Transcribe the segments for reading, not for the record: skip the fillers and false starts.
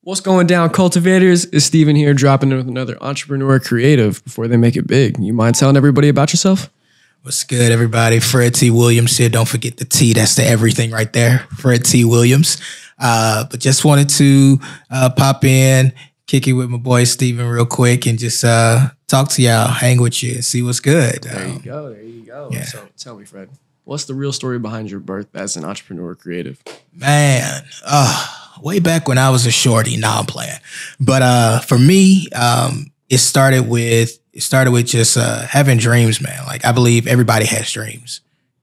What's going down, cultivators? It's Steven here, dropping in with another entrepreneur creative before they make it big. You mind telling everybody about yourself? What's good, everybody? Fred T. Williams here. Don't forget the T. That's the everything right there. Fred T. Williams. But just wanted to pop in, kick it with my boy Steven real quick and just talk to y'all, hang with you, and see what's good. There you go. There you go. Yeah. So tell me, Fred, what's the real story behind your birth as an entrepreneur creative? Man, way back when I was a shorty. Now I'm playing. But for me, it started with just having dreams, man. Like, I believe everybody has dreams.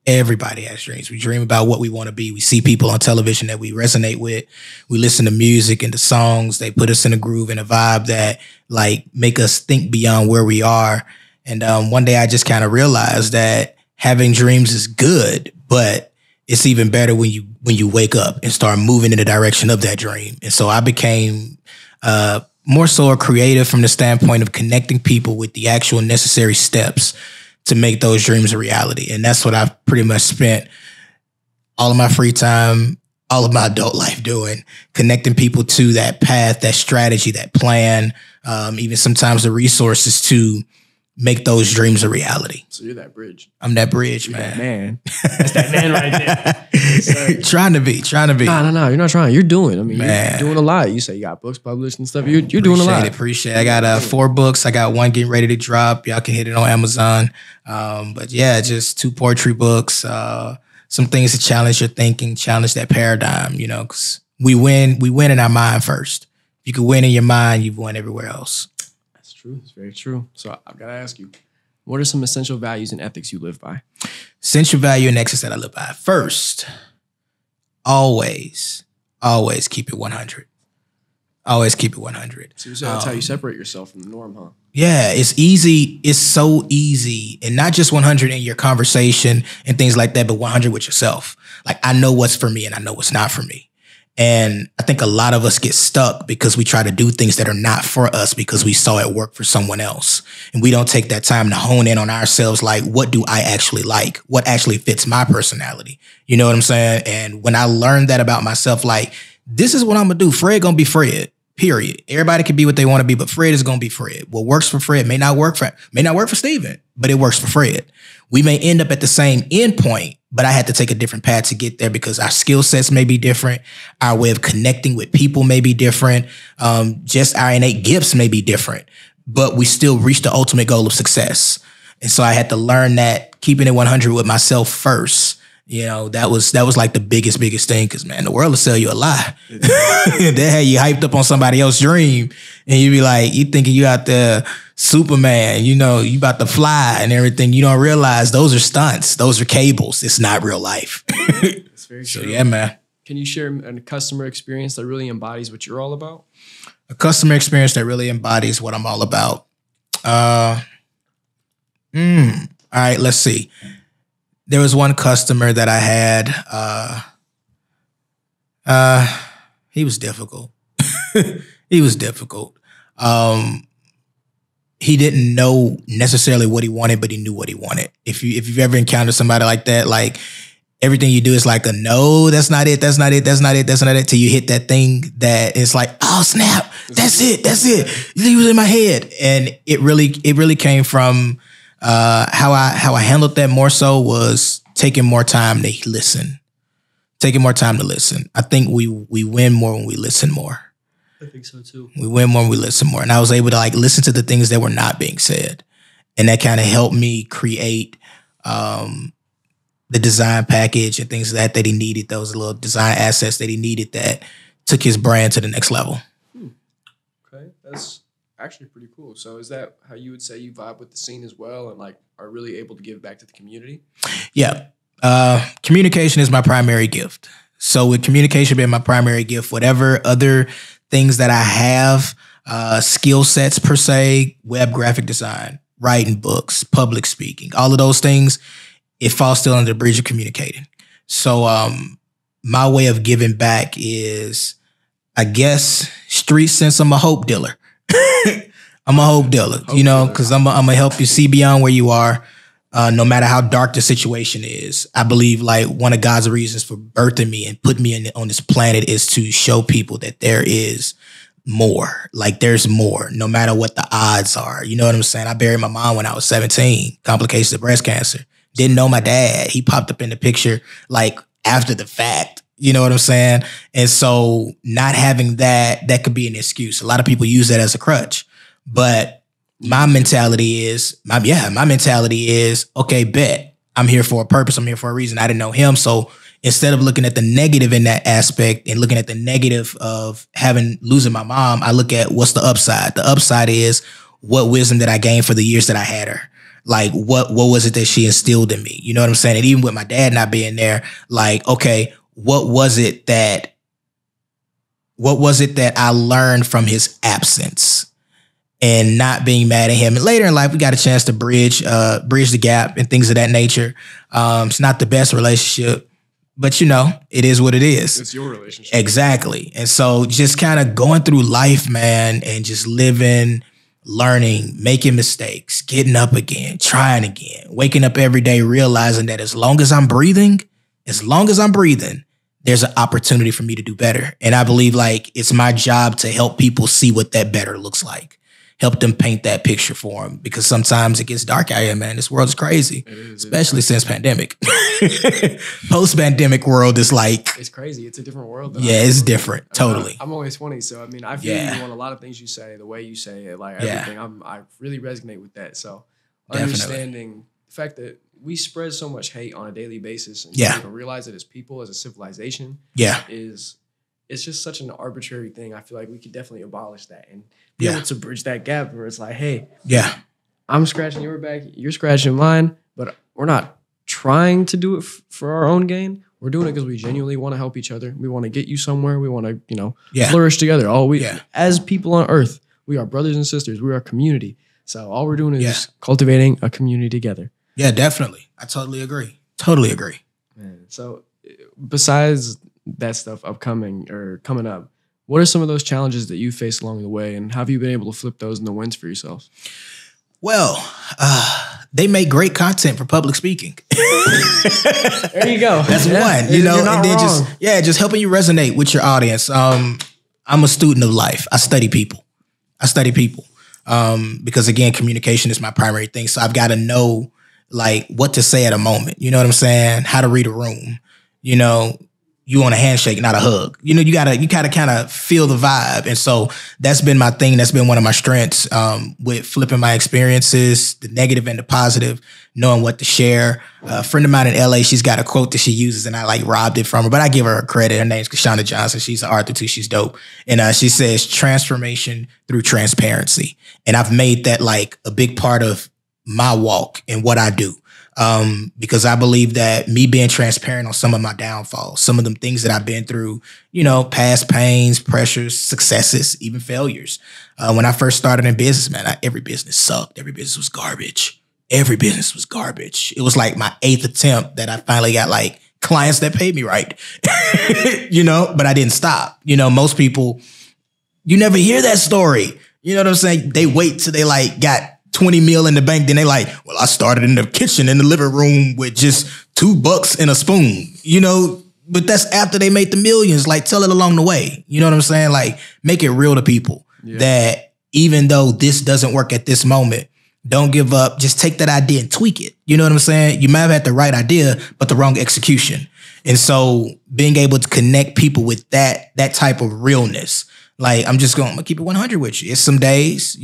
Everybody has dreams. We dream about what we want to be. We see people on television that we resonate with. We listen to music and the songs. They put us in a groove and a vibe that like make us think beyond where we are. And one day I just kind of realized that having dreams is good, but it's even better when you wake up and start moving in the direction of that dream. And so I became more so a creative from the standpoint of connecting people with the actual necessary steps to make those dreams a reality. And that's what I've pretty much spent all of my free time, all of my adult life doing, connecting people to that path, that strategy, that plan, even sometimes the resources to make those dreams a reality. So you're that bridge. I'm that bridge, You're man. that man. That's that man right there. Yes, trying to be. No, you're not trying. You're doing. I mean, Man. you're doing a lot. You say you got books published and stuff. You're doing a lot. Appreciate it. I got 4 books. I got 1 getting ready to drop. Y'all can hit it on Amazon. But yeah, just 2 poetry books. Some things to challenge your thinking, challenge that paradigm, you know, because we win in our mind first. If you can win in your mind, you've won everywhere else. That's true. It's very true. So I've got to ask you, what are some essential values and ethics you live by? Essential value and ethics that I live by. First, always keep it 100. Always keep it 100. So that's how you separate yourself from the norm, huh? Yeah, it's easy. It's so easy. And not just 100 in your conversation and things like that, but 100 with yourself. Like, I know what's for me and I know what's not for me. And I think a lot of us get stuck because we try to do things that are not for us because we saw it work for someone else. And we don't take that time to hone in on ourselves. Like, what do I actually like? What actually fits my personality? You know what I'm saying? And when I learned that about myself, like, this is what I'm going to do. Fred going to be Fred, period. Everybody can be what they want to be, but Fred is going to be Fred. What works for Fred may not work for Steven, but it works for Fred. We may end up at the same end point, but I had to take a different path to get there because our skill sets may be different. Our way of connecting with people may be different. Just our innate gifts may be different, but we still reach the ultimate goal of success. And so I had to learn that keeping it 100 with myself first, you know, that was like the biggest thing. Cause man, the world will sell you a lie. They had you hyped up on somebody else's dream and you be like, you thinking you out there Superman, you know, you about to fly and everything. You don't realize those are stunts. Those are cables. It's not real life. That's very true. So yeah, man. Can you share a customer experience that really embodies what you're all about? A customer experience that really embodies what I'm all about. All right, let's see. There was one customer that I had. He was difficult. He was difficult. He didn't know necessarily what he wanted, but he knew what he wanted. If you've ever encountered somebody like that, like everything you do is like a no, that's not it, that's not it, that's not it, that's not it, till you hit that thing that it's like, oh snap, that's it. He was in my head. And it really came from how I handled that more so was taking more time to listen. I think we win more when we listen more. I think so too. We win more when we listen more. And I was able to like listen to the things that were not being said. And that kind of helped me create the design package and things that he needed, those little design assets that he needed that took his brand to the next level. Okay, that's actually pretty cool. So is that how you would say you vibe with the scene as well and like are really able to give back to the community? Yeah. Communication is my primary gift. So with communication being my primary gift, whatever other things that I have, skill sets per se, web graphic design, writing books, public speaking, all of those things, it falls still under the bridge of communicating. So my way of giving back is, I guess, street sense, I'm a hope dealer. I'm a hope dealer, you know, because I'm going to help you see beyond where you are. No matter how dark the situation is. I believe like one of God's reasons for birthing me and putting me on this planet is to show people that there is more. Like there's more, no matter what the odds are. You know what I'm saying? I buried my mom when I was 17, complications of breast cancer. Didn't know my dad. He popped up in the picture like after the fact. You know what I'm saying? And so not having that could be an excuse. A lot of people use that as a crutch. But my mentality is, okay, bet. I'm here for a purpose. I'm here for a reason. I didn't know him. So instead of looking at the negative in that aspect and looking at the negative of losing my mom, I look at what's the upside. The upside is what wisdom that I gained for the years that I had her. Like what was it that she instilled in me? You know what I'm saying? And even with my dad not being there, like, okay, what was it that I learned from his absence and not being mad at him? And later in life, we got a chance to bridge the gap and things of that nature. It's not the best relationship, but it is what it is. It's your relationship. Exactly. And so just kind of going through life, man, and just living, learning, making mistakes, getting up again, trying again, waking up every day, realizing that as long as I'm breathing, there's an opportunity for me to do better. And I believe like it's my job to help people see what that better looks like. Help them paint that picture for them, because sometimes it gets dark out here, man. This world is crazy, especially since pandemic. Post-pandemic world is like... It's crazy. It's a different world. Yeah, it's different. Totally. I'm always 20, so I mean, I feel you on a lot of things you say, the way you say it, like everything. I really resonate with that. So understanding the fact that we spread so much hate on a daily basis and you don't even realize it as people, as a civilization, it's just such an arbitrary thing. I feel like we could definitely abolish that and be able to bridge that gap where it's like, hey, I'm scratching your back, you're scratching mine, but we're not trying to do it for our own gain. We're doing it because we genuinely want to help each other. We want to get you somewhere. We want to, flourish together. As people on earth, we are brothers and sisters. We are a community. So all we're doing is cultivating a community together. Yeah, definitely. I totally agree. Man, so besides that stuff coming up, what are some of those challenges that you faced along the way, and how have you been able to flip those into wins for yourself? Well, they make great content for public speaking. There you go. That's one, and then just helping you resonate with your audience. I'm a student of life. I study people. Because again, communication is my primary thing. So I've got to know like what to say at a moment. You know what I'm saying? How to read a room. You want a handshake, not a hug. You gotta kind of feel the vibe. And so that's been my thing. That's been one of my strengths with flipping my experiences, the negative and the positive, knowing what to share. A friend of mine in LA, she's got a quote that she uses and I like robbed it from her, but I give her credit. Her name's Kashonda Johnson. She's an author too. She's dope. And she says transformation through transparency. And I've made that like a big part of my walk and what I do. Because I believe that me being transparent on some of my downfalls, some of them things that I've been through, past pains, pressures, successes, even failures. When I first started in business, man, every business sucked. Every business was garbage. It was like my 8th attempt that I finally got like clients that paid me right, but I didn't stop. Most people, you never hear that story. You know what I'm saying? They wait till they like got 20 mil in the bank. Then they like, well, I started in the kitchen in the living room with just $2 and a spoon, but that's after they made the millions. Like tell it along the way. You know what I'm saying? Like make it real to people that even though this doesn't work at this moment, don't give up. Just take that idea and tweak it. You know what I'm saying? You might have had the right idea, but the wrong execution. And so being able to connect people with that type of realness, like I'm gonna keep it 100 with you. It's some days,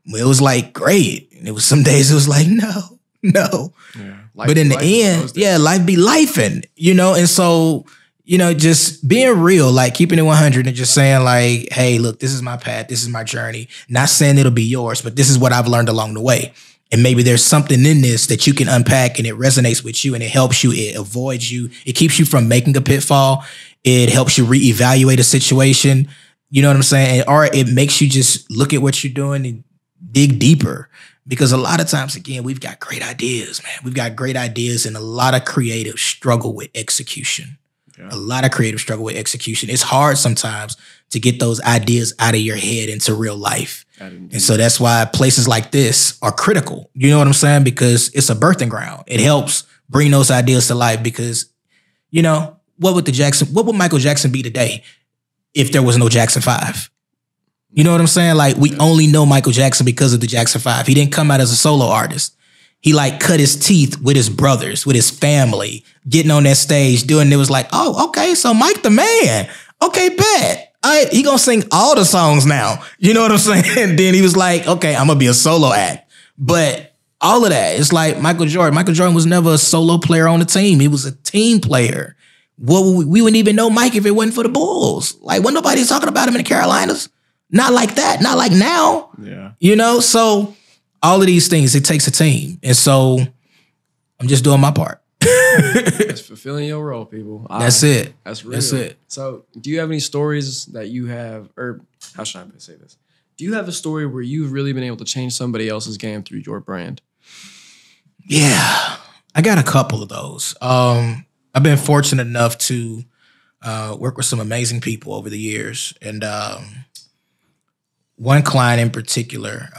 it was like great. And it was some days it was like, no. Yeah, but in the end, life be lifing, and so, just being real, like keeping it 100 and just saying like, hey, look, this is my path. This is my journey. Not saying it'll be yours, but this is what I've learned along the way. And maybe there's something in this that you can unpack and it resonates with you and it helps you. It avoids you. It keeps you from making a pitfall. It helps you reevaluate a situation. You know what I'm saying? Or it makes you just look at what you're doing and dig deeper, because a lot of times, again, we've got great ideas, man. We've got great ideas and a lot of creatives struggle with execution. Yeah. It's hard sometimes to get those ideas out of your head into real life. And so that's why places like this are critical. You know what I'm saying? Because it's a birthing ground. It helps bring those ideas to life because, what would Michael Jackson be today if there was no Jackson 5? You know what I'm saying? Like, we only know Michael Jackson because of the Jackson 5. He didn't come out as a solo artist. He like cut his teeth with his brothers, with his family, getting on that stage, doing it was like, oh, okay, so Mike the man. Okay, bet. He gonna sing all the songs now. You know what I'm saying? And then he was like, okay, I'm gonna be a solo act. But all of that, it's like Michael Jordan. Michael Jordan was never a solo player on the team. He was a team player. We wouldn't even know Mike if it wasn't for the Bulls. Like, wasn't nobody talking about him in the Carolinas. Not like that. Not like now. Yeah. You know, so all of these things, it takes a team. And so I'm just doing my part. That's fulfilling your role, people. That's it. That's real. That's it. So do you have any stories that you have, or how should I say this? Do you have a story where you've really been able to change somebody else's game through your brand? Yeah, I got a couple of those. I've been fortunate enough to work with some amazing people over the years. And one client in particular,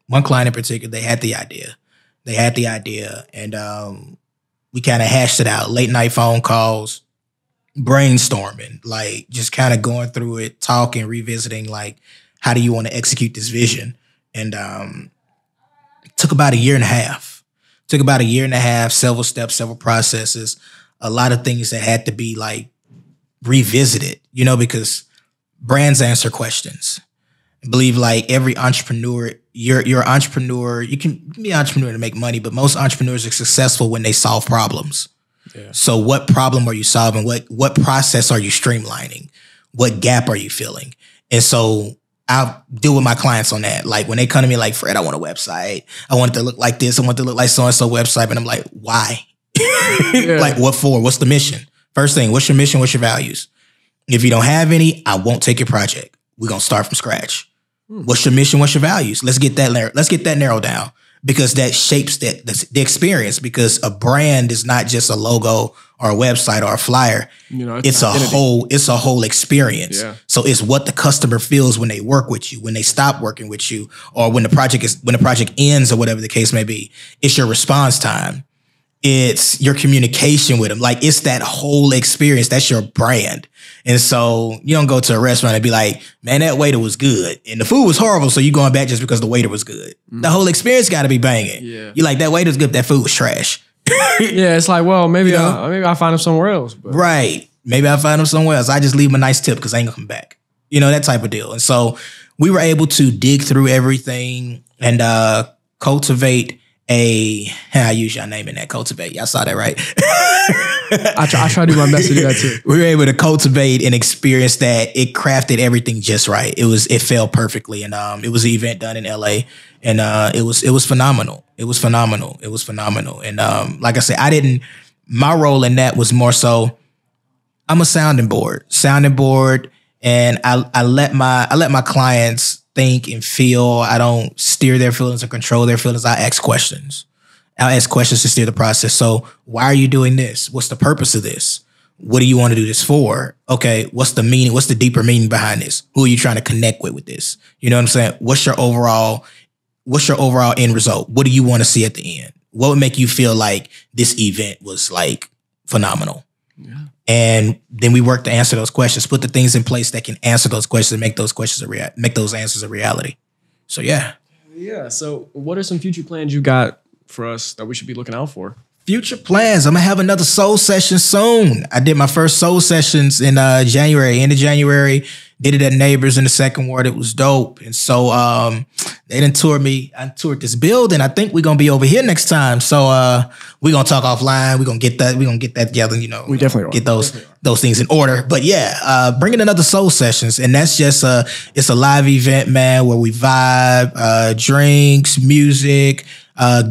they had the idea. And we kind of hashed it out. Late night phone calls, brainstorming, like just kind of going through it, talking, revisiting, like, how do you want to execute this vision? And it took about a year and a half. Several steps, several processes, a lot of things that had to be like revisited, you know, because brands answer questions. I believe like every entrepreneur, you're an entrepreneur. You can be an entrepreneur to make money, but most entrepreneurs are successful when they solve problems. Yeah. So what problem are you solving? What process are you streamlining? What gap are you filling? And so I'll deal with my clients on that. Like when they come to me like, Fred, I want a website. I want it to look like this. I want it to look like so-and-so website. And I'm like, why? Yeah. Like what for? What's the mission? First thing, what's your mission? What's your values? If you don't have any, I won't take your project. We're going to start from scratch. What's your mission? What's your values? Let's get that narrowed down, because that shapes the experience, because a brand is not just a logo or a website or a flyer. You know, it's a whole experience. Yeah. So it's what the customer feels when they work with you, when they stop working with you, or when the project ends, or whatever the case may be. It's your response time. It's your communication with them. Like, it's that whole experience. That's your brand. And so you don't go to a restaurant and be like, man, that waiter was good and the food was horrible, so you going back just because the waiter was good. The whole experience got to be banging. Yeah. You're like, that waiter's good, that food was trash. Yeah, it's like, well, maybe I'll find him somewhere else. But. Right. Maybe I'll find him somewhere else. I just leave him a nice tip because I ain't gonna come back. You know, that type of deal. And so we were able to dig through everything and cultivate I use your name in that, cultivate. Y'all saw that, right? I try to do my best to do that too. We were able to cultivate an experience that it crafted everything just right. It fell perfectly. And it was an event done in LA, and it was phenomenal. It was phenomenal. And like I said, my role in that was more so, I'm a sounding board, and I let my clients think and feel. I don't steer their feelings or control their feelings. I ask questions. I'll ask questions to steer the process. So why are you doing this? What's the purpose of this? What do you want to do this for? Okay, what's the meaning? What's the deeper meaning behind this? Who are you trying to connect with this? You know what I'm saying? What's your overall end result? What do you want to see at the end? What would make you feel like this event was like phenomenal? Yeah. And then we work to answer those questions, put the things in place that can answer those questions and make those answers a reality. So yeah. Yeah. So what are some future plans you got for us that we should be looking out for? Future plans. I'm going to have another soul session soon. I did my first soul sessions in January, end of January. Did it at Neighbors in the Second Ward. It was dope. And so they done toured me. I toured this building. I think we're going to be over here next time. So we're going to talk offline. We're going to get that together, you know. We definitely get those things in order. But yeah, bringing another soul sessions. And that's just it's a live event, man, where we vibe, drinks, music,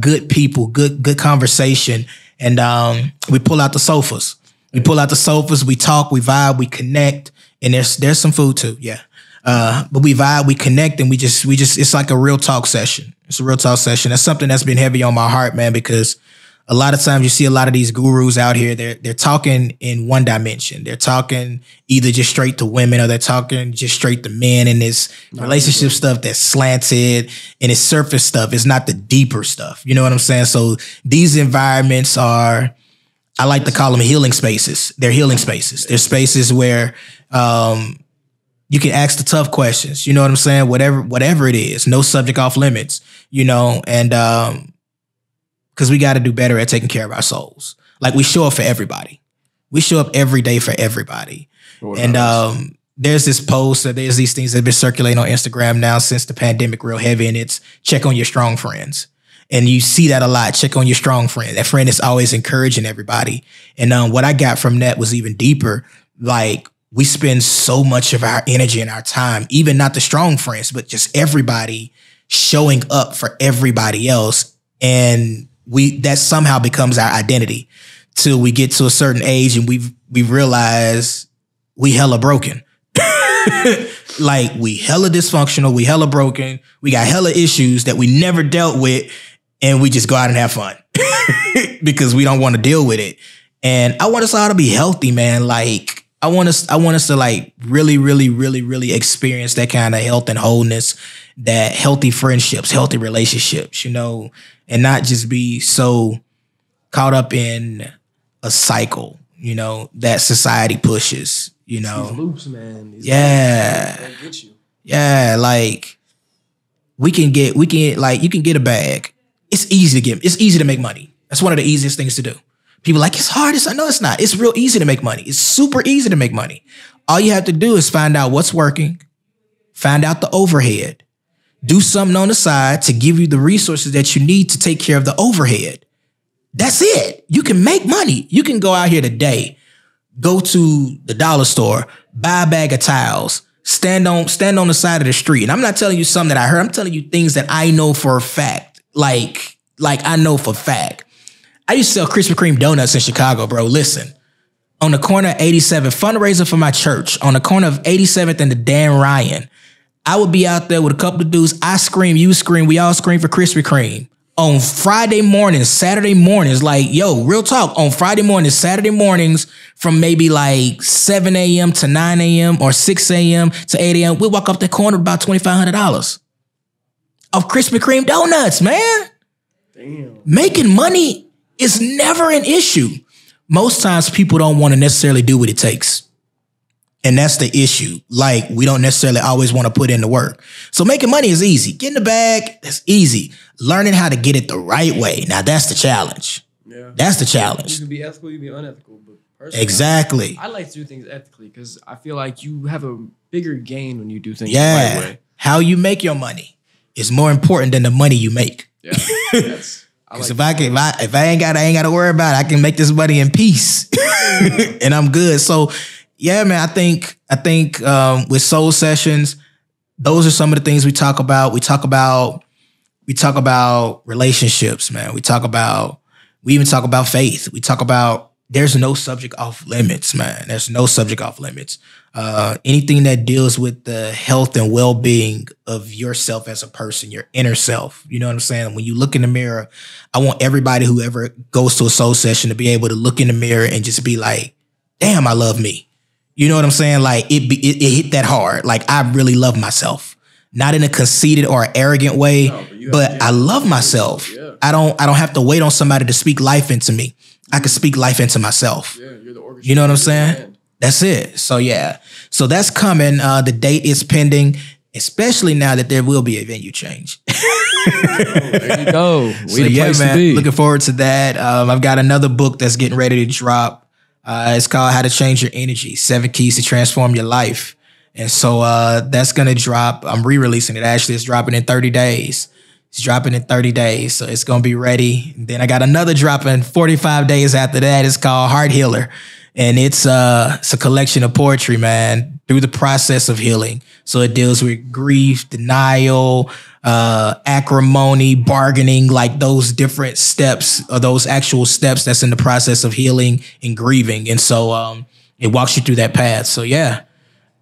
good people, good conversation. And we pull out the sofas. We talk, we vibe, we connect. And there's some food too, yeah. But we vibe, we connect, and we just it's like a real talk session. It's a real talk session. That's something that's been heavy on my heart, man, because a lot of times you see a lot of these gurus out here, they're talking in one dimension. They're talking either just straight to women, or they're talking just straight to men, and this relationship stuff that's slanted and it's surface stuff. It's not the deeper stuff. You know what I'm saying? So these environments are, I like to call them healing spaces. They're healing spaces. They're spaces where You can ask the tough questions. You know what I'm saying? Whatever it is, no subject off limits, you know, and because we got to do better at taking care of our souls. Like we show up for everybody. We show up every day for everybody. And there's this post, there's these things that have been circulating on Instagram now since the pandemic real heavy, and it's check on your strong friends. And you see that a lot. Check on your strong friend. That friend is always encouraging everybody. And what I got from that was even deeper. Like, we spend so much of our energy and our time, even not the strong friends, but just everybody showing up for everybody else. And that somehow becomes our identity till we get to a certain age and we realize we hella broken. Like, we hella dysfunctional, we hella broken, we got hella issues that we never dealt with, and we just go out and have fun because we don't want to deal with it. And I want us all to be healthy, man. Like, I want us to like really, really, really, really experience that kind of health and wholeness, that healthy friendships, healthy relationships, you know, and not just be so caught up in a cycle, you know, that society pushes, you know. These loops, man. These loops get you. Yeah, like you can get a bag. It's easy to make money. That's one of the easiest things to do. People are like, it's hard. I know it's not. It's real easy to make money. It's super easy to make money. All you have to do is find out what's working, find out the overhead, do something on the side to give you the resources that you need to take care of the overhead. That's it. You can make money. You can go out here today, go to the dollar store, buy a bag of towels, stand on the side of the street. And I'm not telling you something that I heard. I'm telling you things that I know for a fact. Like I know for a fact. I used to sell Krispy Kreme donuts in Chicago, bro. Listen, on the corner of 87th, fundraiser for my church, on the corner of 87th and the Dan Ryan, I would be out there with a couple of dudes. I scream, you scream, we all scream for Krispy Kreme. On Friday mornings, Saturday mornings, like, yo, real talk, on Friday mornings, Saturday mornings, from maybe like 7 a.m. to 9 a.m. or 6 a.m. to 8 a.m., we'll walk up the corner with about $2,500 of Krispy Kreme donuts, man. Damn. Making money is never an issue. Most times people don't want to necessarily do what it takes. And that's the issue. Like, we don't necessarily always want to put in the work. So making money is easy. Getting the bag, that's easy. Learning how to get it the right way. Now, that's the challenge. Yeah. That's the challenge. You can be ethical, you can be unethical. But personally, exactly. I like to do things ethically because I feel like you have a bigger gain when you do things the right way. How you make your money is more important than the money you make. Yeah. Because if I ain't got to worry about it, I can make this money in peace, and I'm good. So, yeah, man, I think with Soul Sessions, those are some of the things we talk about. We talk about relationships, man. We even talk about faith. We talk about there's no subject off limits, man. There's no subject off limits. Anything that deals with the health and well-being of yourself as a person, your inner self. You know what I'm saying? When you look in the mirror, I want everybody who ever goes to a soul session to be able to look in the mirror and just be like, damn, I love me. You know what I'm saying? Like it hit that hard. Like, I really love myself, not in a conceited or arrogant way, but I love myself. Yeah. I don't have to wait on somebody to speak life into me. I can speak life into myself. Yeah, you're the orchestrator. You know what I'm saying? That's it. So yeah. So that's coming. The date is pending, especially now that there will be a venue change. There you go. Man, looking forward to that. I've got another book that's getting ready to drop. It's called How to Change Your Energy, 7 Keys to Transform Your Life. And so that's going to drop. I'm re-releasing it. Actually, it's dropping in 30 days. It's dropping in 30 days. So it's going to be ready. And then I got another dropping 45 days after that. It's called Heart Healer. And it's a collection of poetry, man, through the process of healing. So it deals with grief, denial, acrimony, bargaining, like those different steps or those actual steps that's in the process of healing and grieving. And so it walks you through that path. So yeah,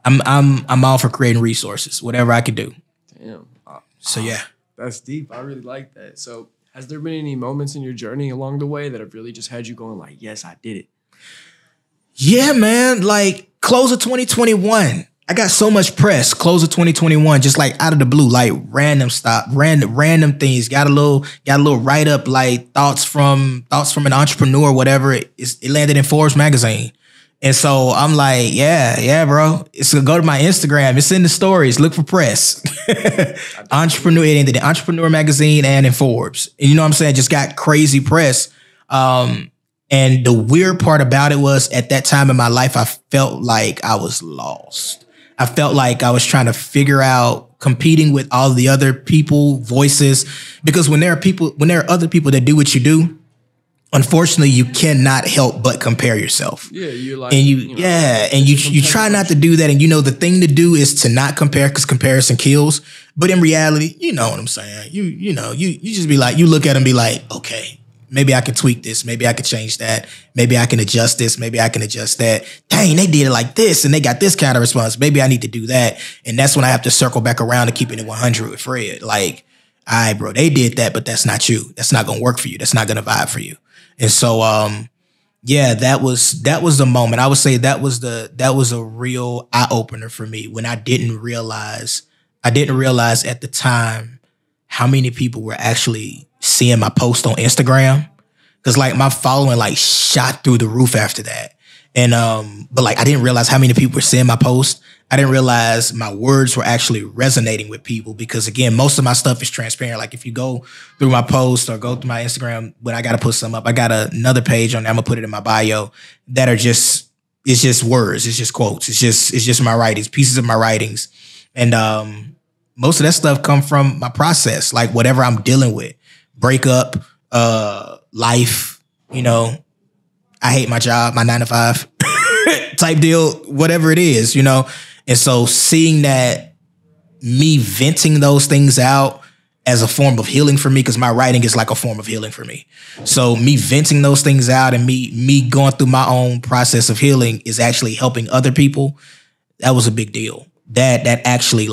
I'm all for creating resources, whatever I can do. Damn. So yeah. That's deep. I really like that. So has there been any moments in your journey along the way that have really just had you going like, yes, I did it? Yeah, man. Like close of 2021. I got so much press. Close of 2021, just like out of the blue, like random things. Got a little write up, like thoughts from an entrepreneur, whatever. It landed in Forbes magazine, And so I'm like, yeah, bro. So go to my Instagram. It's in the stories. Look for press. Entrepreneur, in the Entrepreneur magazine and in Forbes. And you know what I'm saying? Just got crazy press. And the weird part about it was at that time in my life, I felt like I was lost. I felt like I was trying to figure out competing with all the other people, voices, because when there are other people that do what you do, unfortunately, you cannot help but compare yourself. Yeah, you're like, and you try not to do that. And the thing to do is to not compare because comparison kills. But in reality, you know what I'm saying. You just be like, you look at them and be like, okay, maybe I can tweak this. Maybe I can change that. Maybe I can adjust this. Maybe I can adjust that. Dang, they did it like this and they got this kind of response. Maybe I need to do that. And that's when I have to circle back around to keeping it 100 with Fred. Like, all right, bro, they did that, but that's not you. That's not going to work for you. That's not going to vibe for you. And so, that was the moment. I would say that was a real eye opener for me when I didn't realize at the time how many people were actually seeing my post on Instagram. Cause like my following like shot through the roof after that. And, but like, I didn't realize how many people were seeing my post. I didn't realize my words were actually resonating with people because again, most of my stuff is transparent. Like if you go through my post or go through my Instagram, when I got to put some up, I got another page on there. I'm gonna put it in my bio that are it's just words. It's just quotes. It's just my writings, pieces of my writings. And, most of that stuff come from my process, like whatever I'm dealing with, breakup, life, I hate my job, my 9 to 5 type deal, whatever it is, And so seeing that, me venting those things out as a form of healing for me, because my writing is like a form of healing for me. So me venting those things out and me going through my own process of healing is actually helping other people. That was a big deal. That actually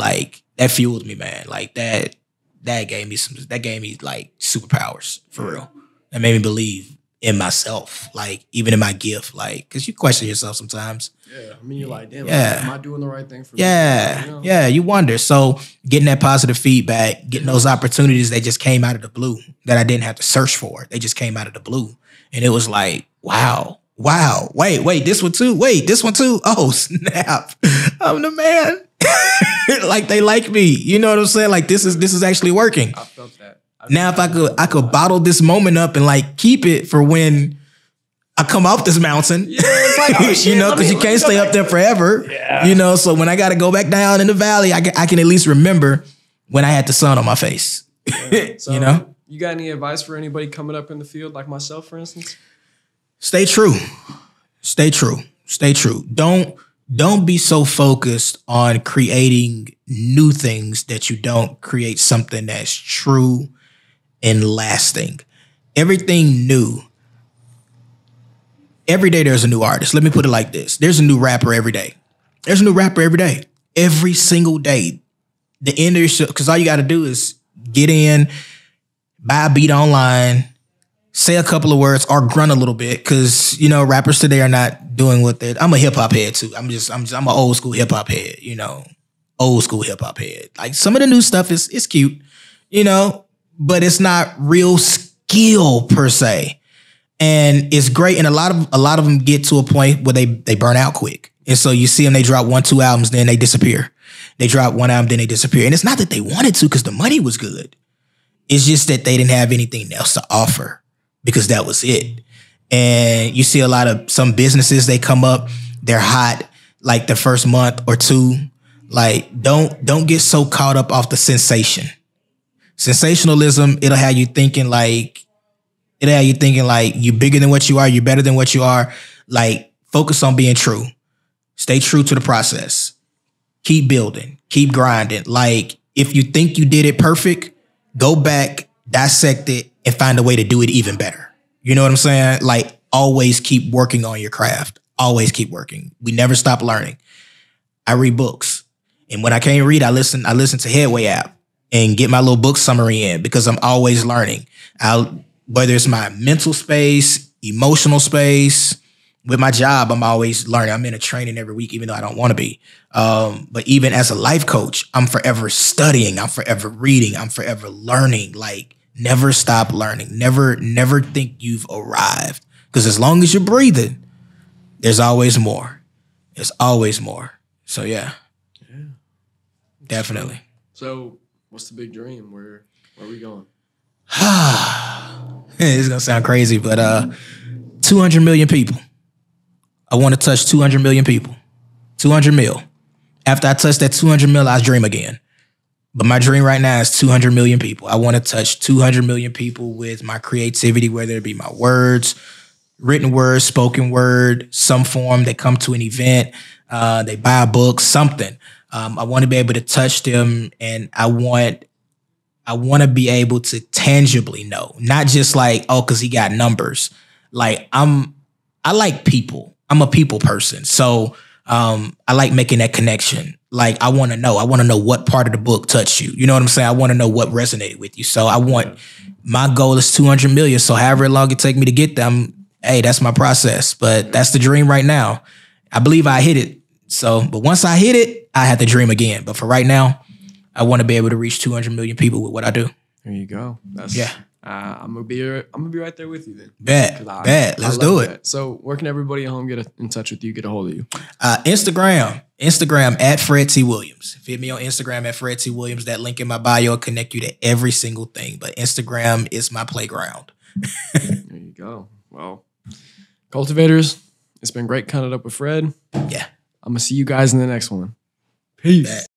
that fueled me, man. Like that gave me like superpowers for real. That made me believe in myself, like even in my gift, like, cause you question yourself sometimes. Yeah. I mean, you're like, damn, am I doing the right thing for me? Yeah. You wonder. So getting that positive feedback, getting those opportunities, they just came out of the blue that I didn't have to search for. They just came out of the blue. And it was like, wow. Wait, this one too. Wait, this one too. Oh, snap. I'm the man. Like they like me. You know what I'm saying? Like this is actually working. I felt that. Now if I could bottle this moment up and like keep it for when I come off this mountain. Yeah, it's like, oh, shit, because you can't stay up there forever. Yeah. So when I got to go back down in the valley, I can at least remember when I had the sun on my face. Yeah. So, you got any advice for anybody coming up in the field like myself, for instance? Stay true. Don't be so focused on creating new things that you don't create something that's true and lasting. Everything new. Every day there's a new artist. Let me put it like this. There's a new rapper every day. Every single day. The end of your show, because all you got to do is get in, buy a beat online, say a couple of words or grunt a little bit because, rappers today are not doing what they... I'm a hip hop head too. I'm an old school hip hop head, old school hip hop head. Like some of the new stuff is cute, but it's not real skill per se. And it's great. And a lot of them get to a point where they burn out quick. And so you see them, they drop 1-2 albums, then they disappear. They drop one album, then they disappear. And it's not that they wanted to because the money was good. It's just that they didn't have anything else to offer because that was it. And you see a lot of some businesses, they come up, they're hot like the first month or two. Like don't get so caught up off the sensation. Sensationalism, it'll have you thinking like you're bigger than what you are, you're better than what you are. Like focus on being true. Stay true to the process. Keep building, keep grinding. Like if you think you did it perfect, go back, dissect it, and find a way to do it even better. You know what I'm saying? Like always keep working on your craft. Always keep working. We never stop learning. I read books. And when I can't read, I listen to Headway app and get my little book summary in because I'm always learning. Whether it's my mental space, emotional space, with my job, I'm always learning. I'm in a training every week, even though I don't want to be. But even as a life coach, I'm forever studying. I'm forever reading. I'm forever learning. Like never stop learning. Never think you've arrived. Because as long as you're breathing, there's always more. There's always more. So yeah. Definitely. So what's the big dream? Where are we going? It's gonna sound crazy, but 200 million people. I want to touch 200 million people. 200 mil. After I touch that 200 mil, I dream again. But my dream right now is 200 million people. I want to touch 200 million people with my creativity, whether it be my words, written word, spoken word, some form. They come to an event, they buy a book, something. I want to be able to touch them, and I want to be able to tangibly know, not just like, oh, because he got numbers. Like I like people. I'm a people person, so I like making that connection. Like I want to know what part of the book touched you. You know what I'm saying? I want to know what resonated with you. So my goal is 200 million. So however long it take me to get them, hey, that's my process. But that's the dream right now. I believe I hit it. So, but once I hit it, I have to dream again. But for right now, I want to be able to reach 200 million people with what I do. There you go. I'm gonna be right there with you then. Bet. Let's do it. That. So where can everybody at home get in touch with you, get a hold of you? Instagram at Fred T. Williams. Hit me on Instagram at Fred T. Williams. That link in my bio will connect you to every single thing. But Instagram is my playground. There you go. Well, cultivators, it's been great cutting it up with Fred. Yeah. I'm gonna see you guys in the next one. Peace. Bet.